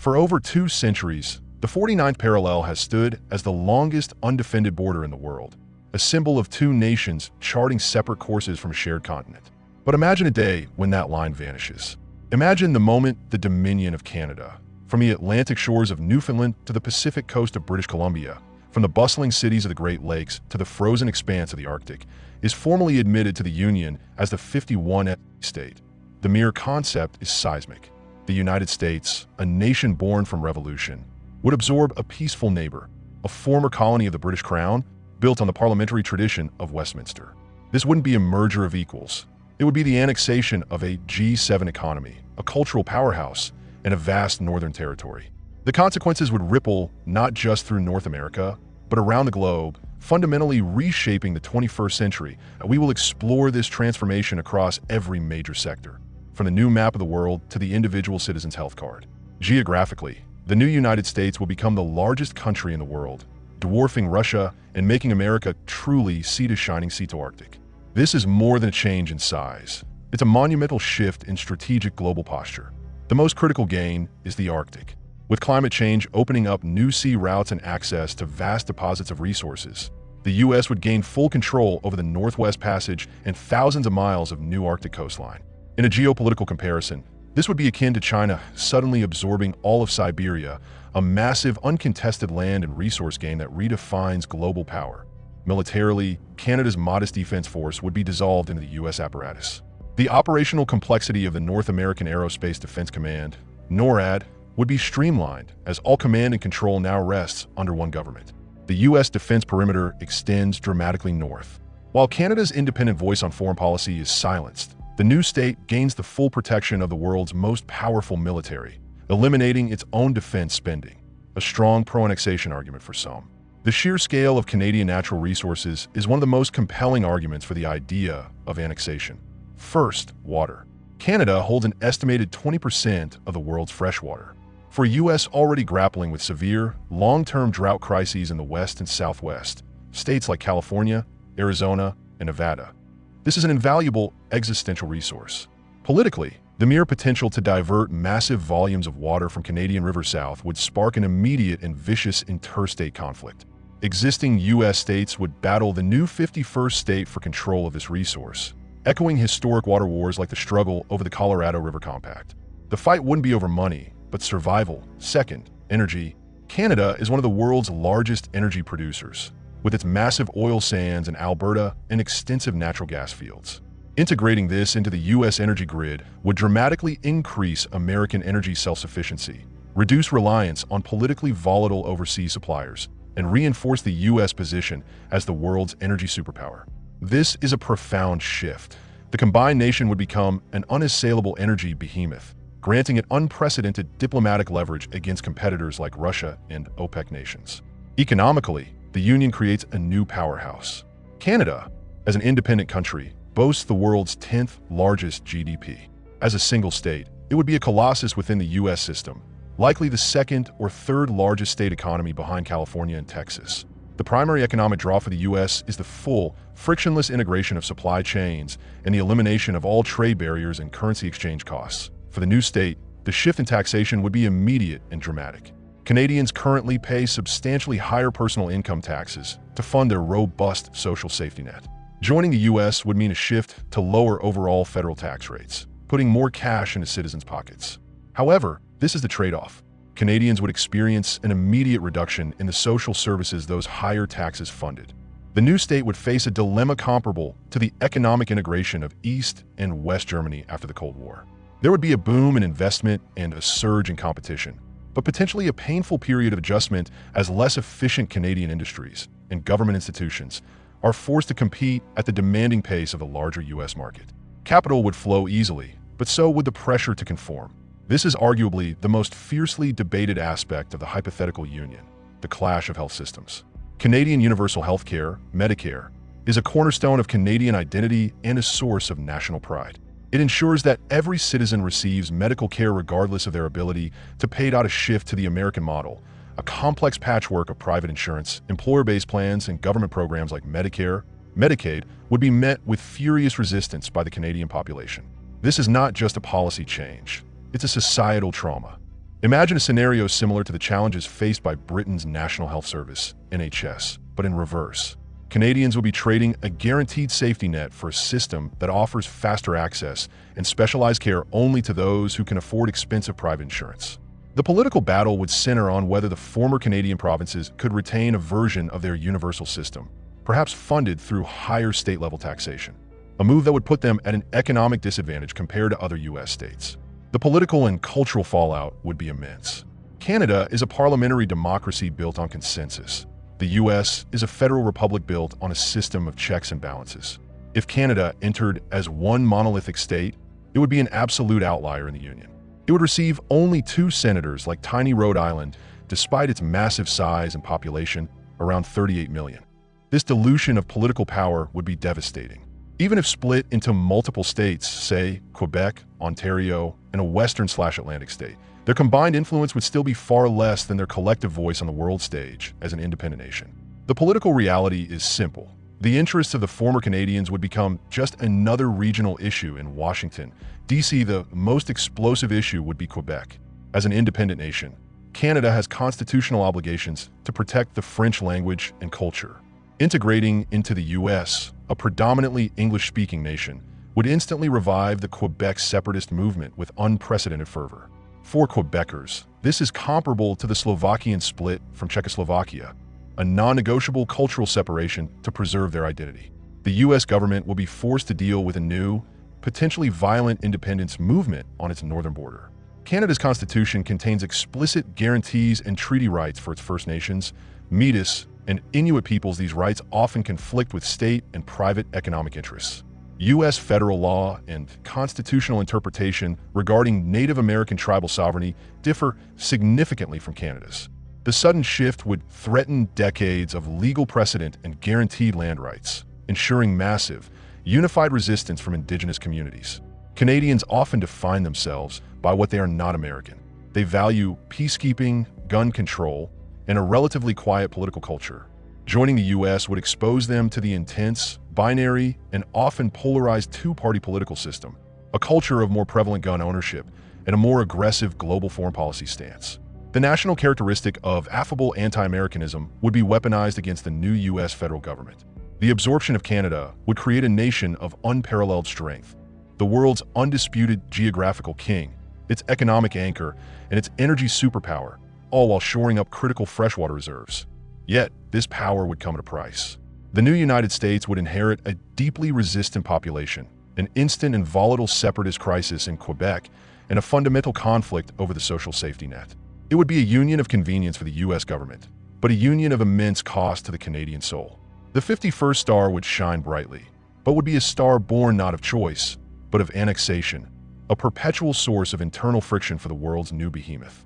For over 2 centuries, the 49th parallel has stood as the longest undefended border in the world, a symbol of two nations charting separate courses from a shared continent. But imagine a day when that line vanishes. Imagine the moment the Dominion of Canada, from the Atlantic shores of Newfoundland to the Pacific coast of British Columbia, from the bustling cities of the Great Lakes to the frozen expanse of the Arctic, is formally admitted to the Union as the 51st state. The mere concept is seismic. The United States, a nation born from revolution, would absorb a peaceful neighbor, a former colony of the British Crown, built on the parliamentary tradition of Westminster. This wouldn't be a merger of equals. It would be the annexation of a G7 economy, a cultural powerhouse, and a vast northern territory. The consequences would ripple not just through North America, but around the globe, fundamentally reshaping the 21st century. We will explore this transformation across every major sector, from the new map of the world to the individual citizen's health card. Geographically, the new United States will become the largest country in the world, dwarfing Russia and making America truly sea to shining sea to Arctic. This is more than a change in size. It's a monumental shift in strategic global posture. The most critical gain is the Arctic. With climate change opening up new sea routes and access to vast deposits of resources, the U.S. would gain full control over the Northwest Passage and thousands of miles of new Arctic coastline. In a geopolitical comparison, this would be akin to China suddenly absorbing all of Siberia, a massive uncontested land and resource gain that redefines global power. Militarily, Canada's modest defense force would be dissolved into the U.S. apparatus. The operational complexity of the North American Aerospace Defense Command, NORAD, would be streamlined as all command and control now rests under one government. The U.S. defense perimeter extends dramatically north. While Canada's independent voice on foreign policy is silenced, the new state gains the full protection of the world's most powerful military, eliminating its own defense spending, a strong pro-annexation argument for some. The sheer scale of Canadian natural resources is one of the most compelling arguments for the idea of annexation. First, water. Canada holds an estimated 20% of the world's fresh water. For a U.S. already grappling with severe, long-term drought crises in the West and Southwest, states like California, Arizona, and Nevada, this is an invaluable existential resource. Politically, the mere potential to divert massive volumes of water from Canadian rivers south would spark an immediate and vicious interstate conflict. Existing U.S. states would battle the new 51st state for control of this resource, echoing historic water wars like the struggle over the Colorado River Compact. The fight wouldn't be over money, but survival. Second, energy. Canada is one of the world's largest energy producers, with its massive oil sands in Alberta and extensive natural gas fields. Integrating this into the U.S. energy grid would dramatically increase American energy self-sufficiency, reduce reliance on politically volatile overseas suppliers, and reinforce the U.S. position as the world's energy superpower. This is a profound shift. The combined nation would become an unassailable energy behemoth, granting it unprecedented diplomatic leverage against competitors like Russia and OPEC nations. Economically, the Union creates a new powerhouse. Canada, as an independent country, boasts the world's 10th largest GDP. As a single state, it would be a colossus within the U.S. system, likely the second or third largest state economy behind California and Texas. The primary economic draw for the U.S. is the full, frictionless integration of supply chains and the elimination of all trade barriers and currency exchange costs. For the new state, the shift in taxation would be immediate and dramatic. Canadians currently pay substantially higher personal income taxes to fund their robust social safety net. Joining the U.S. would mean a shift to lower overall federal tax rates, putting more cash into citizens' pockets. However, this is the trade-off. Canadians would experience an immediate reduction in the social services those higher taxes funded. The new state would face a dilemma comparable to the economic integration of East and West Germany after the Cold War. There would be a boom in investment and a surge in competition, but potentially a painful period of adjustment as less efficient Canadian industries and government institutions are forced to compete at the demanding pace of the larger U.S. market. Capital would flow easily, but so would the pressure to conform. This is arguably the most fiercely debated aspect of the hypothetical union, the clash of health systems. Canadian universal health care, Medicare, is a cornerstone of Canadian identity and a source of national pride. It ensures that every citizen receives medical care regardless of their ability to pay. A shift to the American model, a complex patchwork of private insurance, employer-based plans, and government programs like Medicare, Medicaid, would be met with furious resistance by the Canadian population. This is not just a policy change, it's a societal trauma. Imagine a scenario similar to the challenges faced by Britain's National Health Service, NHS, but in reverse. Canadians will be trading a guaranteed safety net for a system that offers faster access and specialized care only to those who can afford expensive private insurance. The political battle would center on whether the former Canadian provinces could retain a version of their universal system, perhaps funded through higher state-level taxation, a move that would put them at an economic disadvantage compared to other U.S. states. The political and cultural fallout would be immense. Canada is a parliamentary democracy built on consensus. The U.S. is a federal republic built on a system of checks and balances. If Canada entered as one monolithic state, it would be an absolute outlier in the Union. It would receive only 2 senators like tiny Rhode Island, despite its massive size and population, around 38 million. This dilution of political power would be devastating. Even if split into multiple states, say Quebec, Ontario, and a western/Atlantic state, their combined influence would still be far less than their collective voice on the world stage as an independent nation. The political reality is simple. The interests of the former Canadians would become just another regional issue in Washington. D.C., the most explosive issue would be Quebec. As an independent nation, Canada has constitutional obligations to protect the French language and culture. Integrating into the U.S., a predominantly English-speaking nation, would instantly revive the Quebec separatist movement with unprecedented fervor. For Quebecers, this is comparable to the Slovakian split from Czechoslovakia, a non-negotiable cultural separation to preserve their identity. The U.S. government will be forced to deal with a new, potentially violent independence movement on its northern border. Canada's constitution contains explicit guarantees and treaty rights for its First Nations, Métis, and Inuit peoples. These rights often conflict with state and private economic interests. U.S. federal law and constitutional interpretation regarding Native American tribal sovereignty differ significantly from Canada's. The sudden shift would threaten decades of legal precedent and guaranteed land rights, ensuring massive, unified resistance from Indigenous communities. Canadians often define themselves by what they are not American. They value peacekeeping, gun control, and a relatively quiet political culture. Joining the U.S. would expose them to the intense, binary, and often polarized two-party political system, a culture of more prevalent gun ownership, and a more aggressive global foreign policy stance. The national characteristic of affable anti-Americanism would be weaponized against the new U.S. federal government. The absorption of Canada would create a nation of unparalleled strength, the world's undisputed geographical king, its economic anchor, and its energy superpower, all while shoring up critical freshwater reserves. Yet, this power would come at a price. The new United States would inherit a deeply resistant population, an instant and volatile separatist crisis in Quebec, and a fundamental conflict over the social safety net. It would be a union of convenience for the U.S. government, but a union of immense cost to the Canadian soul. The 51st star would shine brightly, but would be a star born not of choice, but of annexation, a perpetual source of internal friction for the world's new behemoth.